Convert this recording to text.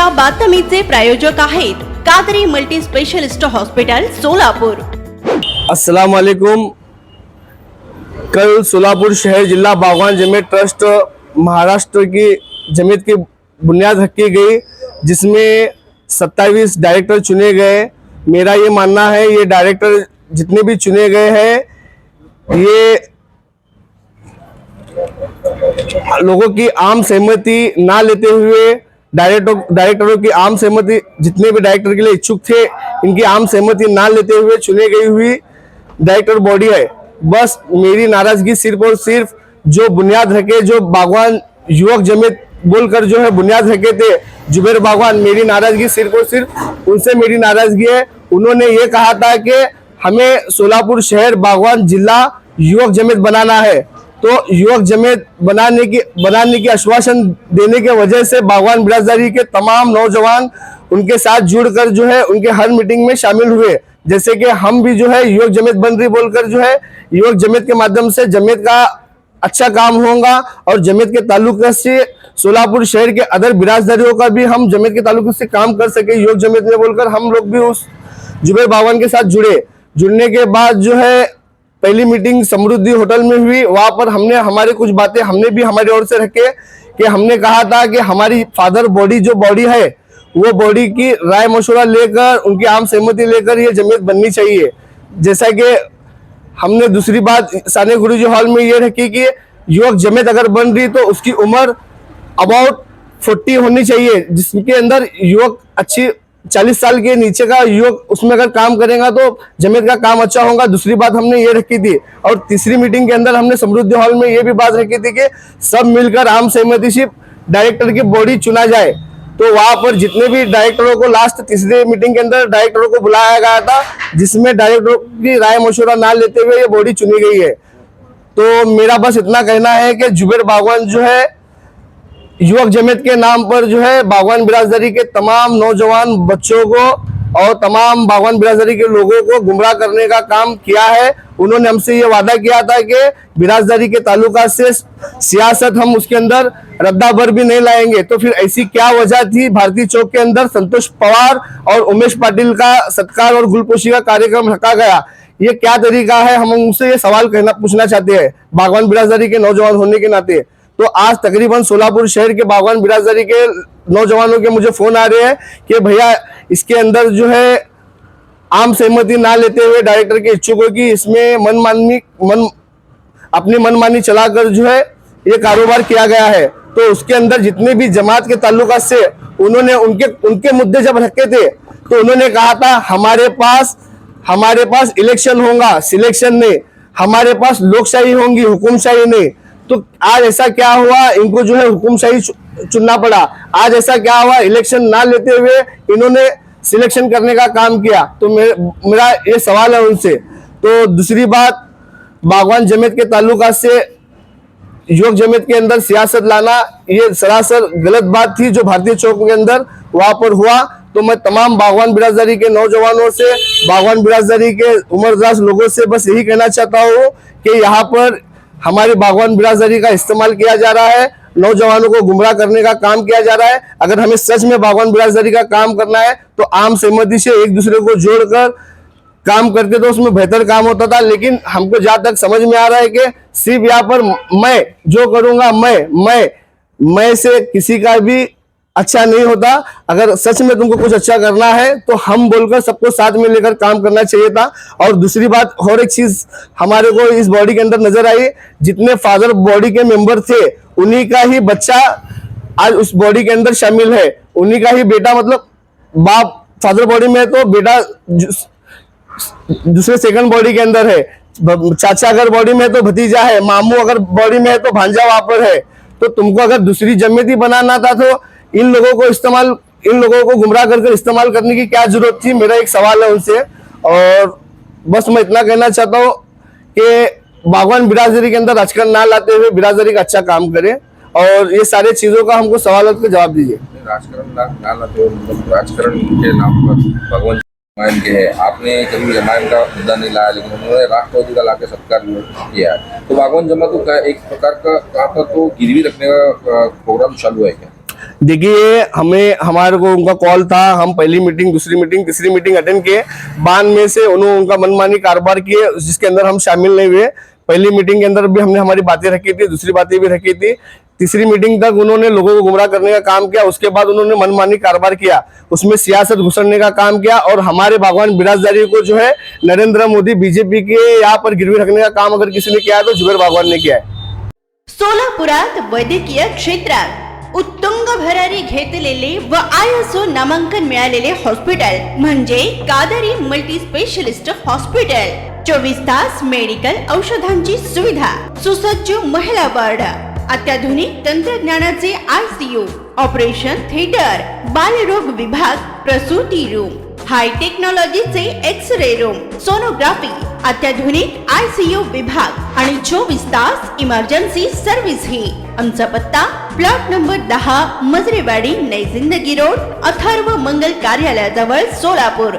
या बातमीचे प्रायोजक आहेत Qadri multi specialist hospital Solapur. अस्सलाम वालेकुम। कल सोलापुर शहर जिला बागवान जमीयत ट्रस्ट महाराष्ट्र की जमीयत की बुनियाद रखी गई, जिसमें 27 डायरेक्टर चुने गए। मेरा ये मानना है ये डायरेक्टर जितने भी चुने गए हैं ये लोगों की आम सहमति ना लेते हुए डायरेक्टरों की आम सहमति, जितने भी डायरेक्टर के लिए इच्छुक थे इनकी आम सहमति ना लेते हुए चुने गई हुई डायरेक्टर बॉडी है। बस मेरी नाराजगी सिर्फ और सिर्फ जो बुनियाद रखे, जो बागवान युवक जमीयत बोलकर जो है बुनियाद रखे थे जुबैर बागवान, मेरी नाराजगी सिर्फ और सिर्फ उनसे मेरी नाराजगी है। उन्होंने ये कहा था कि हमें सोलापुर शहर बागवान जिला युवक जमीयत बनाना है, तो युवक जमीयत बनाने की आश्वासन देने के वजह से बागवान बिरादरी के तमाम नौजवान उनके साथ जुड़कर जो है उनके हर मीटिंग में शामिल हुए। जैसे कि हम भी जो है युवक जमीयत बन रही बोलकर जो है युवक जमीयत के माध्यम से जमीयत का अच्छा काम होगा और जमीयत के ताल्लुक से सोलापुर शहर के अदर बिरादरियों का भी हम जमीयत के ताल्लुक से काम कर सके युवक जमीयत में बोलकर हम लोग भी उस जुबैर बागवान के साथ जुड़ने के बाद जो है पहली मीटिंग समृद्धि होटल में हुई। वहां पर हमने हमारी कुछ बातें हमने भी हमारी ओर से रखे कि हमने कहा था कि हमारी फादर बॉडी जो बॉडी है वो बॉडी की राय मशवरा लेकर उनकी आम सहमति लेकर ये जमीयत बननी चाहिए। जैसा कि हमने दूसरी बात साने गुरुजी हॉल में ये रखी कि युवक जमीयत अगर बन रही तो उसकी उम्र अबाउट 40 होनी चाहिए, जिसके अंदर युवक अच्छी 40 साल के नीचे का युवक उसमें अगर काम करेगा तो जमीयत का काम अच्छा होगा। दूसरी बात हमने ये रखी थी। और तीसरी मीटिंग के अंदर हमने समृद्धि हॉल में ये भी बात रखी थी कि सब मिलकर आम सहमति से डायरेक्टर की बॉडी चुना जाए। तो वहां पर जितने भी डायरेक्टरों को लास्ट तीसरी मीटिंग के अंदर डायरेक्टरों को बुलाया गया था, जिसमें डायरेक्टरों की राय मशवरा ना लेते हुए ये बॉडी चुनी गई है। तो मेरा बस इतना कहना है कि जुबैर बागवान जो है युवक जमीयत के नाम पर जो है बागवान बिरादरी के तमाम नौजवान बच्चों को और तमाम बागवान बिरादरी के लोगों को गुमराह करने का काम किया है। उन्होंने हमसे ये वादा किया था कि बिरादरी के ताल्लुकात से सियासत हम उसके अंदर रद्दा भर भी नहीं लाएंगे। तो फिर ऐसी क्या वजह थी भारतीय चौक के अंदर संतोष पवार और उमेश पाटिल का सत्कार और गुलपोशी का कार्यक्रम रखा गया? ये क्या तरीका है? हम उनसे ये सवाल पूछना चाहते हैं बागवान बिरादरी के नौजवान होने के नाते। तो आज तकरीबन सोलापुर शहर के बागवान बिरादरी के नौजवानों के मुझे फोन आ रहे हैं कि भैया इसके अंदर जो है आम सहमति ना लेते हुए डायरेक्टर के इच्छुकों की इसमें अपनी मनमानी चलाकर जो है ये कारोबार किया गया है। तो उसके अंदर जितने भी जमात के ताल्लुकात से उन्होंने उनके मुद्दे जब रखे थे तो उन्होंने कहा था हमारे पास इलेक्शन होगा, सिलेक्शन नहीं, हमारे पास लोकशाही होंगी, हुकुमशाही नहीं। तो आज ऐसा क्या हुआ, इनको जो है हुकुमशाही चुनना पड़ा। आज ऐसा क्या हुआ, इलेक्शन ना लेते हुए इन्होंने सिलेक्शन करने का काम किया। तो मेरा ये सवाल है उनसे। तो दूसरी बात, बागवान जमीयत के ताल्लुकात से युवक जमीयत के अंदर सियासत लाना ये सरासर गलत बात थी जो भारतीय चौक के अंदर वहां पर हुआ। तो मैं तमाम बागवान बिरादरी के नौजवानों से, बागवान बिरादरी के उम्रदराज लोगों से बस यही कहना चाहता हूँ कि यहाँ पर हमारी बागवान बिरादरी का इस्तेमाल किया जा रहा है, नौजवानों को गुमराह करने का काम किया जा रहा है। अगर हमें सच में बागवान बिरादरी का काम करना है तो आम सहमति से एक दूसरे को जोड़कर काम करते तो उसमें बेहतर काम होता था। लेकिन हमको जहां तक समझ में आ रहा है कि सिर्फ यहाँ पर मैं जो करूंगा मैं से किसी का भी अच्छा नहीं होता। अगर सच में तुमको कुछ अच्छा करना है तो हम बोलकर सबको साथ में लेकर काम करना चाहिए था। और दूसरी बात और एक चीज हमारे को इस बॉडी के अंदर नजर आई, जितने फादर बॉडी के मेंबर थे उन्हीं का ही बच्चा आज उस बॉडी के अंदर शामिल है, उन्हीं का ही बेटा, मतलब बाप फादर बॉडी में है तो बेटा दूसरे सेकंड बॉडी के अंदर है, चाचा अगर बॉडी में है तो भतीजा है, मामू अगर बॉडी में है तो भांजा वहां पर है। तो तुमको अगर दूसरी जमीयत ही बनाना था तो इन लोगों को गुमराह कर इस्तेमाल करने की क्या जरूरत थी? मेरा एक सवाल है उनसे। और बस मैं इतना कहना चाहता हूँ कि बागवान बिरादरी के अंदर राजकारण ना लाते हुए बिरादरी का अच्छा काम करें और ये सारे चीजों का हमको सवालों का जवाब दीजिए। राजकारण ना लाते हुए मतलब राजकारण के नाम पर भगवान जमायन के है, आपने कभी जमायन का मुद्दा नहीं लाया लेकिन उन्होंने राष्ट्रवादी का लाके सत्कार किया है। तो बागवान जमा तो एक प्रकार का कहा था तो गिरवी रखने का प्रोग्राम चालू है क्या? देखिए, हमें हमारे को उनका कॉल था, हम पहली मीटिंग, दूसरी मीटिंग, तीसरी मीटिंग अटेंड किए। बाद में से उन्होंने उनका मनमानी कारोबार किए जिसके अंदर हम शामिल नहीं हुए। पहली मीटिंग के अंदर भी हमने हमारी बातें रखी थी, दूसरी बातें भी रखी थी, तीसरी मीटिंग तक उन्होंने लोगों को गुमराह करने का काम किया। उसके बाद उन्होंने मनमानी कारोबार किया, उसमें सियासत घुसड़ने का काम किया और हमारे बागवान बिराजदारी को जो है नरेंद्र मोदी बीजेपी के यहाँ पर गिरवी रखने का काम अगर किसी ने किया है तो जुबेर बागवान ने किया है। सोलापुरात वैद्यकीय क्षेत्रात उत्तुंग भरारी घेतलेले व ISO नामांकन मिळालेले हॉस्पिटल म्हणजे कादरी मल्टी स्पेशलिस्ट हॉस्पिटल। 24 तास मेडिकल औषधांची सुविधा, सुसज्ज महिला वार्ड, अत्याधुनिक तंत्रज्ञानाचे ICU, ऑपरेशन थिएटर, बालरोग विभाग, प्रसूती रूम, हाय टेक्नॉलॉजीचे एक्स-रे रूम, सोनोग्राफी, अत्याधुनिक ICU विभाग आणि 24 तास इमर्जन्सी सर्व्हिस ही। आमचा पत्ता प्लॉट नंबर 10 मजरेवाडी, नई जिंदगी रोड, अथर्व मंगल कार्यालयाजवळ, सोलापूर।